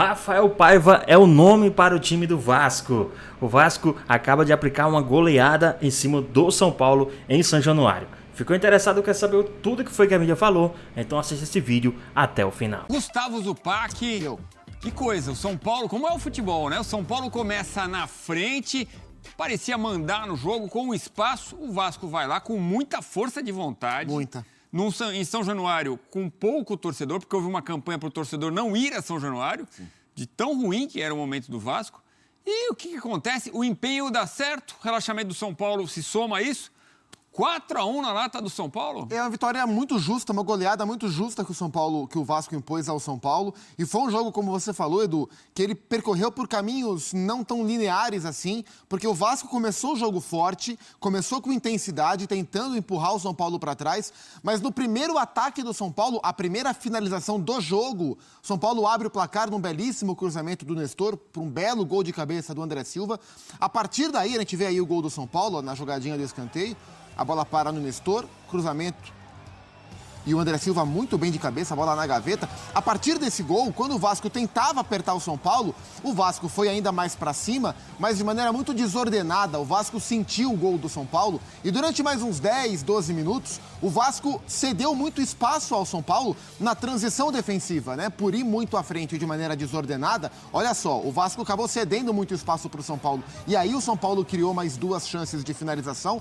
Rafael Paiva é o nome para o time do Vasco. O Vasco acaba de aplicar uma goleada em cima do São Paulo em São Januário. Ficou interessado, quer saber tudo que foi que a mídia falou? Então assista esse vídeo até o final. Gustavo Zupac, que coisa, o São Paulo, como é o futebol, né? O São Paulo começa na frente, parecia mandar no jogo com o espaço, o Vasco vai lá com muita força de vontade. Muita. Em São Januário, com pouco torcedor, porque houve uma campanha para o torcedor não ir a São Januário, de tão ruim que era o momento do Vasco. E o que acontece? O empenho dá certo, o relaxamento do São Paulo se soma a isso. 4-1 na lata do São Paulo? É uma vitória muito justa, uma goleada muito justa que o Vasco impôs ao São Paulo. E foi um jogo, como você falou, Edu, que ele percorreu por caminhos não tão lineares assim, porque o Vasco começou o jogo forte, começou com intensidade, tentando empurrar o São Paulo para trás, mas no primeiro ataque do São Paulo, a primeira finalização do jogo, o São Paulo abre o placar num belíssimo cruzamento do Nestor, para um belo gol de cabeça do André Silva. A partir daí, a gente vê aí o gol do São Paulo, na jogadinha do escanteio. A bola para no Nestor, cruzamento. E o André Silva muito bem de cabeça, a bola na gaveta. A partir desse gol, quando o Vasco tentava apertar o São Paulo, o Vasco foi ainda mais para cima, mas de maneira muito desordenada. O Vasco sentiu o gol do São Paulo e durante mais uns 10, 12 minutos, o Vasco cedeu muito espaço ao São Paulo na transição defensiva, né? Por ir muito à frente de maneira desordenada. Olha só, o Vasco acabou cedendo muito espaço para o São Paulo. E aí o São Paulo criou mais duas chances de finalização,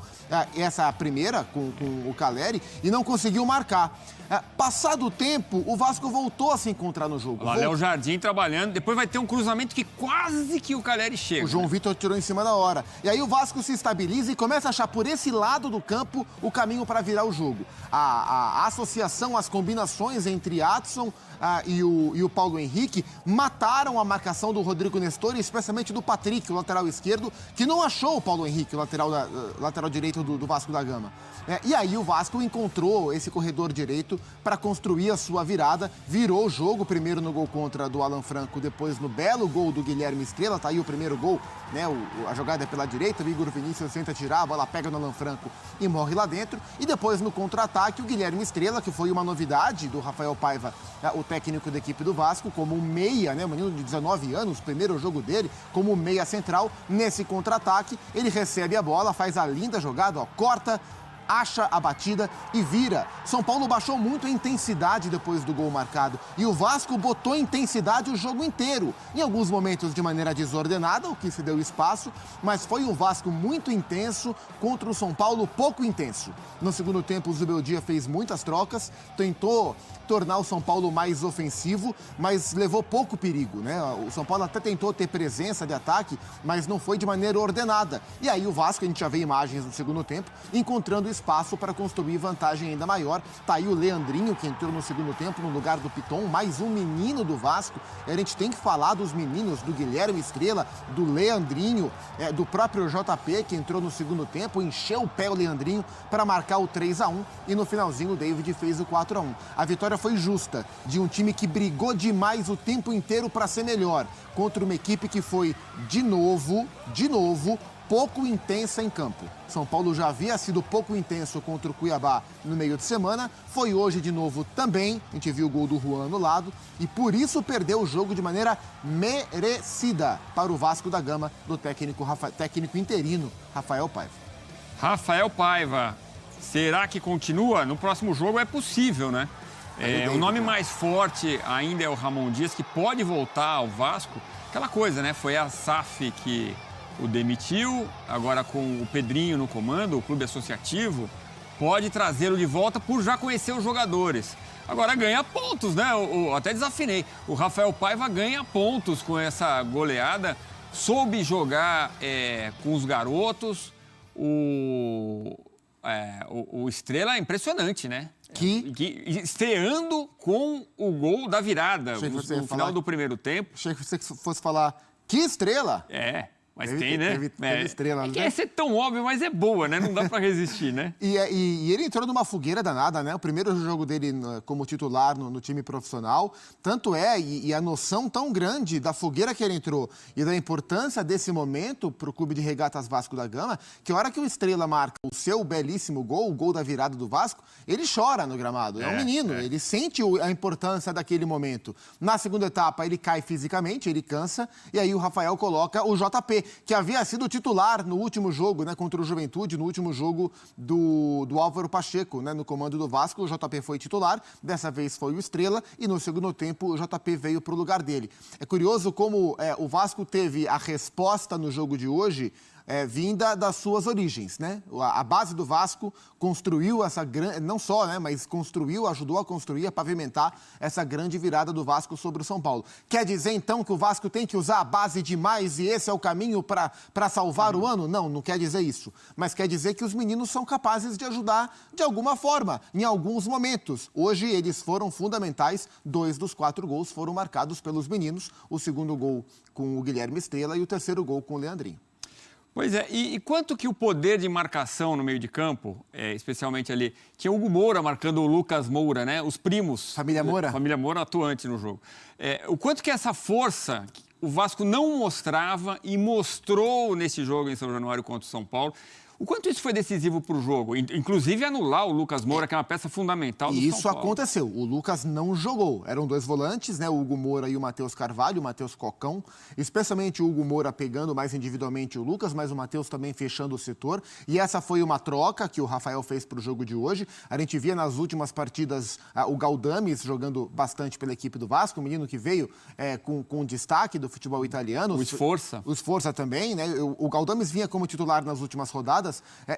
essa a primeira com o Caleri, e não conseguiu marcar. Passado o tempo, o Vasco voltou a se encontrar no jogo. Lá, Léo Jardim trabalhando, depois vai ter um cruzamento que quase que o Caleri chega. O João Vitor tirou em cima da hora. E aí o Vasco se estabiliza e começa a achar por esse lado do campo o caminho para virar o jogo. A associação, as combinações entre Adson e o Paulo Henrique mataram a marcação do Rodrigo Nestor e especialmente do Patrick, o lateral esquerdo, que não achou o Paulo Henrique, o lateral direito do Vasco da Gama. E aí o Vasco encontrou esse corredor direito para construir a sua virada, virou o jogo, primeiro no gol contra do Alan Franco, depois no belo gol do Guilherme Estrela, tá aí o primeiro gol, né? A jogada é pela direita, o Igor Vinícius tenta tirar, a bola pega no Alan Franco e morre lá dentro, e depois no contra-ataque o Guilherme Estrela, que foi uma novidade do Rafael Paiva, o técnico da equipe do Vasco, como um meia, né? Um menino de 19 anos, primeiro jogo dele, como meia central, nesse contra-ataque, ele recebe a bola, faz a linda jogada, corta, acha a batida e vira. São Paulo baixou muito a intensidade depois do gol marcado e o Vasco botou intensidade o jogo inteiro. Em alguns momentos de maneira desordenada, o que se deu espaço, mas foi um Vasco muito intenso contra o São Paulo pouco intenso. No segundo tempo, o Zubeldia fez muitas trocas, tentou tornar o São Paulo mais ofensivo, mas levou pouco perigo, né? O São Paulo até tentou ter presença de ataque, mas não foi de maneira ordenada. E aí o Vasco, a gente já vê imagens no segundo tempo, encontrando espaço para construir vantagem ainda maior. Tá aí o Leandrinho, que entrou no segundo tempo no lugar do Piton, mais um menino do Vasco. E a gente tem que falar dos meninos, do Guilherme Estrela, do Leandrinho, do próprio JP, que entrou no segundo tempo, encheu o pé o Leandrinho para marcar o 3-1 e no finalzinho o David fez o 4-1. A vitória foi justa, de um time que brigou demais o tempo inteiro para ser melhor, contra uma equipe que foi, de novo, pouco intensa em campo. São Paulo já havia sido pouco intenso contra o Cuiabá no meio de semana, foi hoje de novo também, a gente viu o gol do Juan no lado, e por isso perdeu o jogo de maneira merecida para o Vasco da Gama, do técnico interino Rafael Paiva. Rafael Paiva, será que continua? No próximo jogo é possível, né? O nome mais forte ainda é o Ramon Dias, que pode voltar ao Vasco. Aquela coisa, né? Foi a SAF que o demitiu, agora com o Pedrinho no comando, o clube associativo, pode trazê-lo de volta por já conhecer os jogadores. Agora ganha pontos, né? Eu até desafinei. O Rafael Paiva ganha pontos com essa goleada, soube jogar com os garotos. O Estrela é impressionante, né? Estreando com o gol da virada no final do primeiro tempo. Achei que você fosse falar, que estrela! Mas tem, né? Teve estrela, né? É ser tão óbvio, mas é boa, né? Não dá pra resistir, né? E ele entrou numa fogueira danada, né? O primeiro jogo dele como titular no time profissional. Tanto e a noção tão grande da fogueira que ele entrou e da importância desse momento para o Clube de Regatas Vasco da Gama, que a hora que o Estrela marca o seu belíssimo gol, o gol da virada do Vasco, ele chora no gramado. É um menino, ele sente a importância daquele momento. Na segunda etapa, ele cai fisicamente, ele cansa, e aí o Rafael coloca o JP, que havia sido titular no último jogo, né, contra o Juventude, no último jogo do Álvaro Pacheco, né, no comando do Vasco. O JP foi titular, dessa vez foi o Estrela, e no segundo tempo o JP veio para o lugar dele. É curioso como o Vasco teve a resposta no jogo de hoje vinda das suas origens, né? A base do Vasco construiu essa grande, não só, né, mas construiu, ajudou a construir, a pavimentar essa grande virada do Vasco sobre o São Paulo. Quer dizer, então, que o Vasco tem que usar a base demais e esse é o caminho para salvar o ano? Não, não quer dizer isso. Mas quer dizer que os meninos são capazes de ajudar de alguma forma, em alguns momentos. Hoje, eles foram fundamentais. 2 dos 4 gols foram marcados pelos meninos. O segundo gol com o Guilherme Estrela e o terceiro gol com o Leandrinho. Pois é, e quanto que o poder de marcação no meio de campo, especialmente ali, tinha o Hugo Moura marcando o Lucas Moura, né? Os primos. Família Moura? Família Moura atuante no jogo. O quanto que essa força o Vasco não mostrava e mostrou nesse jogo em São Januário contra o São Paulo. O quanto isso foi decisivo para o jogo? Inclusive anular o Lucas Moura, que é uma peça fundamental do São Paulo. Isso aconteceu. O Lucas não jogou. Eram 2 volantes, né? O Hugo Moura e o Matheus Carvalho, o Matheus Cocão. Especialmente o Hugo Moura pegando mais individualmente o Lucas, mas o Matheus também fechando o setor. E essa foi uma troca que o Rafael fez para o jogo de hoje. A gente via nas últimas partidas o Galdames jogando bastante pela equipe do Vasco, um menino que veio com destaque do futebol italiano. O Sforza. O Sforza também, né? O Galdames vinha como titular nas últimas rodadas.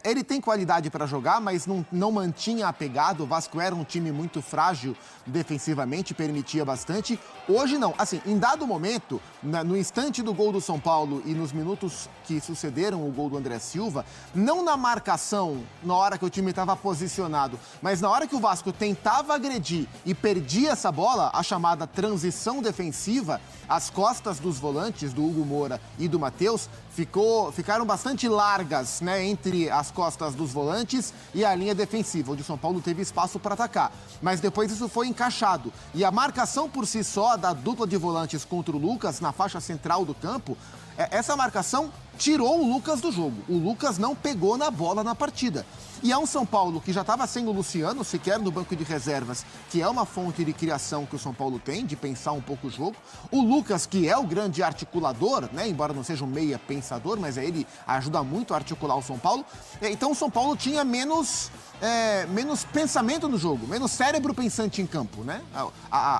Ele tem qualidade para jogar, mas não mantinha a pegada. O Vasco era um time muito frágil defensivamente, permitia bastante. Hoje não. Assim, em dado momento, no instante do gol do São Paulo e nos minutos que sucederam o gol do André Silva, não na marcação, na hora que o time estava posicionado, mas na hora que o Vasco tentava agredir e perdia essa bola, a chamada transição defensiva, as costas dos volantes, do Hugo Moura e do Matheus, ficaram bastante largas, né, entre as costas dos volantes e a linha defensiva, onde o São Paulo teve espaço para atacar. Mas depois isso foi encaixado. E a marcação por si só da dupla de volantes contra o Lucas, na faixa central do campo, essa marcação tirou o Lucas do jogo. O Lucas não pegou na bola na partida. E é um São Paulo que já estava sem o Luciano, sequer no banco de reservas, que é uma fonte de criação que o São Paulo tem, de pensar um pouco o jogo. O Lucas, que é o grande articulador, né, embora não seja um meia pensador, mas ele ajuda muito a articular o São Paulo. Então o São Paulo tinha menos pensamento no jogo, menos cérebro pensante em campo, né?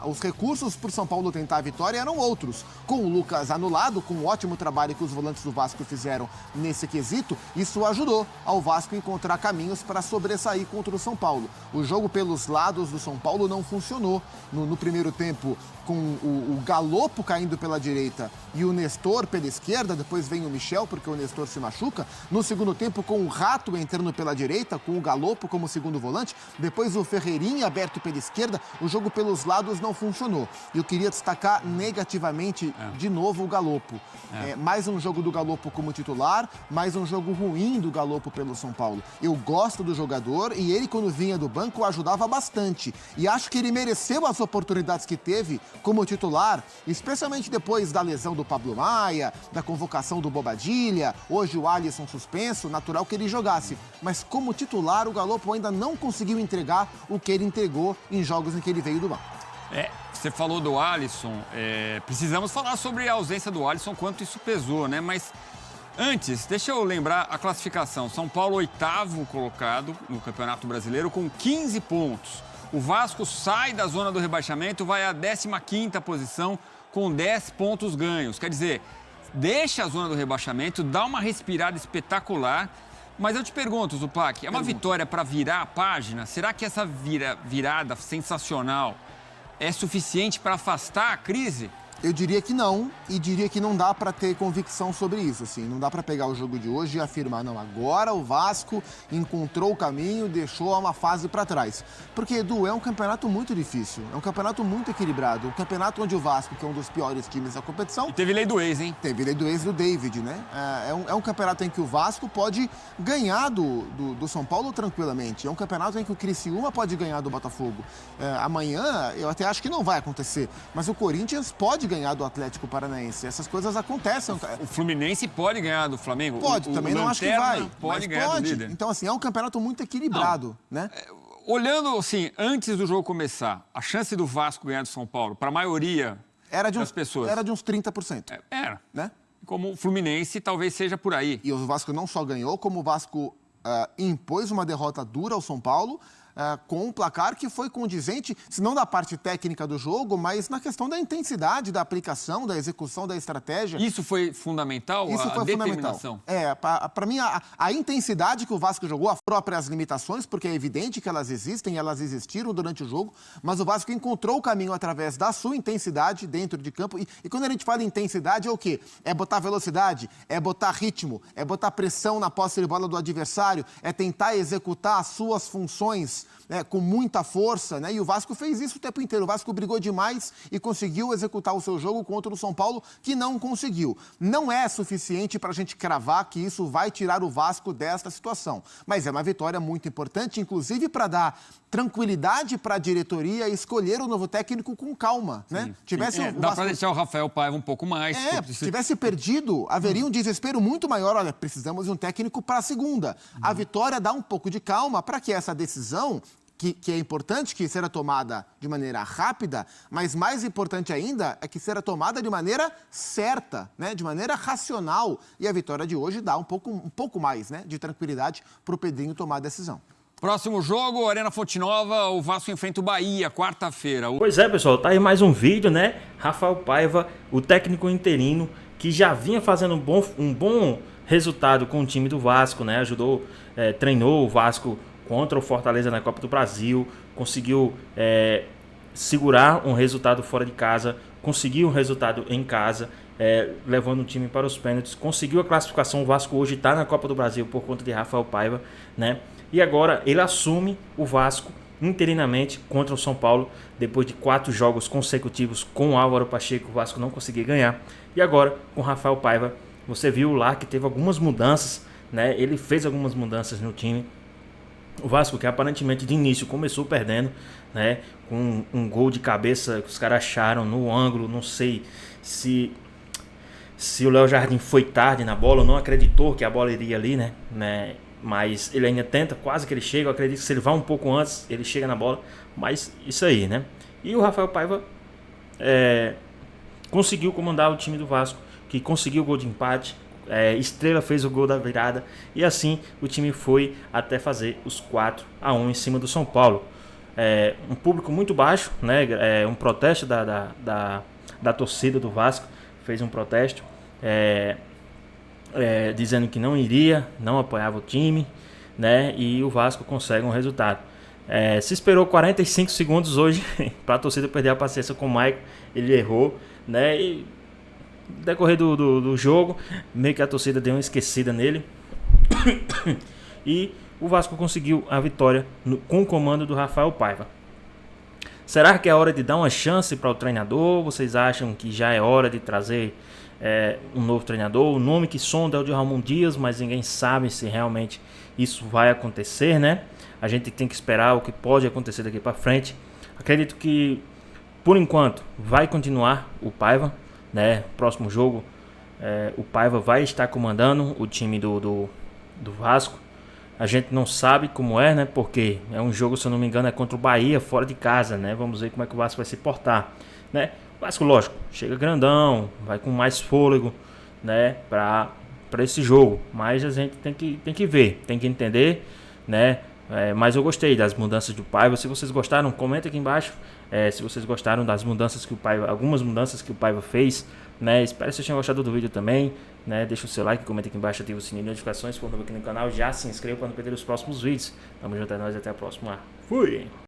Os recursos para o São Paulo tentar a vitória eram outros. Com o Lucas anulado, com o ótimo trabalho que os volantes do Vasco fizeram nesse quesito, isso ajudou ao Vasco encontrar caminhos para sobressair contra o São Paulo. O jogo pelos lados do São Paulo não funcionou. No primeiro tempo, com o Galopo caindo pela direita e o Nestor pela esquerda, depois vem o Michel, porque o Nestor se machuca. No segundo tempo, com o Rato entrando pela direita, com o Galopo como segundo volante, depois o Ferreirinha aberto pela esquerda, o jogo pelos lados não funcionou. E eu queria destacar negativamente, de novo, o Galopo. Mais um jogo do Galopo como titular, mais um jogo ruim do Galopo pelo São Paulo. Eu gosto do jogador e ele, quando vinha do banco, ajudava bastante. E acho que ele mereceu as oportunidades que teve como titular, especialmente depois da lesão do Pablo Maia, da convocação do Bobadilha, hoje o Alisson suspenso, natural que ele jogasse. Mas como titular, o Galopo ainda não conseguiu entregar o que ele entregou em jogos em que ele veio do banco. Você falou do Alisson, precisamos falar sobre a ausência do Alisson, quanto isso pesou, né? Mas antes, deixa eu lembrar a classificação. São Paulo, 8º colocado no Campeonato Brasileiro, com 15 pontos. O Vasco sai da zona do rebaixamento, vai à 15ª posição com 10 pontos ganhos. Quer dizer, deixa a zona do rebaixamento, dá uma respirada espetacular. Mas eu te pergunto, Zupac, é uma vitória para virar a página? Será que essa virada sensacional é suficiente para afastar a crise? Eu diria que não, e diria que não dá para ter convicção sobre isso, assim. Não dá para pegar o jogo de hoje e afirmar, não, agora o Vasco encontrou o caminho, deixou uma fase para trás. Porque, Edu, é um campeonato muito difícil, é um campeonato muito equilibrado. Um campeonato onde o Vasco, que é um dos piores times da competição... E teve lei do ex, hein? Teve lei do ex do David, né? É um campeonato em que o Vasco pode ganhar do São Paulo tranquilamente. É um campeonato em que o Criciúma pode ganhar do Botafogo. Amanhã, eu até acho que não vai acontecer, mas o Corinthians pode ganhar do Atlético Paranaense. Essas coisas acontecem. O Fluminense pode ganhar do Flamengo? Pode, também não acho que vai. Pode ganhar do líder. Então, assim, é um campeonato muito equilibrado, né? Olhando, assim, antes do jogo começar, a chance do Vasco ganhar do São Paulo, para a maioria das pessoas... Era de uns 30%. Era. Né? Como o Fluminense talvez seja por aí. E o Vasco não só ganhou, como o Vasco impôs uma derrota dura ao São Paulo, com um placar que foi condizente, se não da parte técnica do jogo, mas na questão da intensidade, da aplicação, da execução da estratégia. Isso foi fundamental? Isso foi fundamental. Para mim, a intensidade que o Vasco jogou, as próprias limitações, porque é evidente que elas existem, elas existiram durante o jogo, mas o Vasco encontrou o caminho através da sua intensidade dentro de campo. E quando a gente fala em intensidade, é o quê? É botar velocidade, é botar ritmo, é botar pressão na posse de bola do adversário, é tentar executar as suas funções com muita força, né? E o Vasco fez isso o tempo inteiro. O Vasco brigou demais e conseguiu executar o seu jogo contra o São Paulo, que não conseguiu. Não é suficiente para a gente cravar que isso vai tirar o Vasco desta situação. Mas é uma vitória muito importante, inclusive para dar tranquilidade para a diretoria escolher o novo técnico com calma, né? Dá para deixar o Rafael Paiva um pouco mais. Se tivesse perdido, haveria um desespero muito maior. Olha, precisamos de um técnico para a segunda. A vitória dá um pouco de calma para que essa decisão, que é importante que seja tomada de maneira rápida, mas mais importante ainda é que seja tomada de maneira certa, né? De maneira racional. E a vitória de hoje dá um pouco mais, né, de tranquilidade para o Pedrinho tomar a decisão. Próximo jogo, Arena Fonte Nova, o Vasco enfrenta o Bahia, quarta-feira. Pois é, pessoal, tá aí mais um vídeo, né? Rafael Paiva, o técnico interino, que já vinha fazendo um bom resultado com o time do Vasco, né? Treinou o Vasco contra o Fortaleza na Copa do Brasil, conseguiu segurar um resultado fora de casa, conseguiu um resultado em casa, levando o time para os pênaltis, conseguiu a classificação. O Vasco hoje está na Copa do Brasil por conta de Rafael Paiva, né? E agora ele assume o Vasco interinamente contra o São Paulo, depois de 4 jogos consecutivos com o Álvaro Pacheco, o Vasco não conseguia ganhar. E agora, com o Rafael Paiva, você viu lá que teve algumas mudanças, né? Ele fez algumas mudanças no time. O Vasco, que aparentemente de início começou perdendo, né, com um gol de cabeça que os caras acharam no ângulo. Não sei se o Léo Jardim foi tarde na bola, não acreditou que a bola iria ali, né? Mas ele ainda tenta, quase que ele chega. Eu acredito que se ele vai um pouco antes, ele chega na bola. Mas isso aí, né? E o Rafael Paiva conseguiu comandar o time do Vasco, que conseguiu o gol de empate. Estrela fez o gol da virada. E assim o time foi até fazer os 4-1 em cima do São Paulo. Um público muito baixo, né? Um protesto da torcida do Vasco. Fez um protesto dizendo que não apoiava o time, né? E o Vasco consegue um resultado. Se esperou 45 segundos hoje para a torcida perder a paciência com o Maicon. Ele errou, né? E no decorrer do jogo, meio que a torcida deu uma esquecida nele. E o Vasco conseguiu a vitória com o comando do Rafael Paiva. Será que é hora de dar uma chance para o treinador? Vocês acham que já é hora de trazer um novo treinador? O nome que sonda é o de Ramon Dias, mas ninguém sabe se realmente isso vai acontecer, né? A gente tem que esperar o que pode acontecer daqui para frente. Acredito que, por enquanto, vai continuar o Paiva, né? Próximo jogo, o Paiva vai estar comandando o time do Vasco. A gente não sabe como né? Porque é um jogo, se eu não me engano, é contra o Bahia, fora de casa, né? Vamos ver como é que o Vasco vai se portar, né? O Vasco, lógico, chega grandão, vai com mais fôlego, né? Para esse jogo. Mas a gente tem que ver, tem que entender, né? Mas eu gostei das mudanças do Paiva. Se vocês gostaram, comenta aqui embaixo. Se vocês gostaram das mudanças que o Paiva, algumas mudanças que o Paiva fez, né? Espero que vocês tenham gostado do vídeo também, né? Deixa o seu like, comenta aqui embaixo, ativa o sininho de notificações, se for novo aqui no canal, já se inscreva para não perder os próximos vídeos. Tamo junto, é nóis, até a próxima. Fui!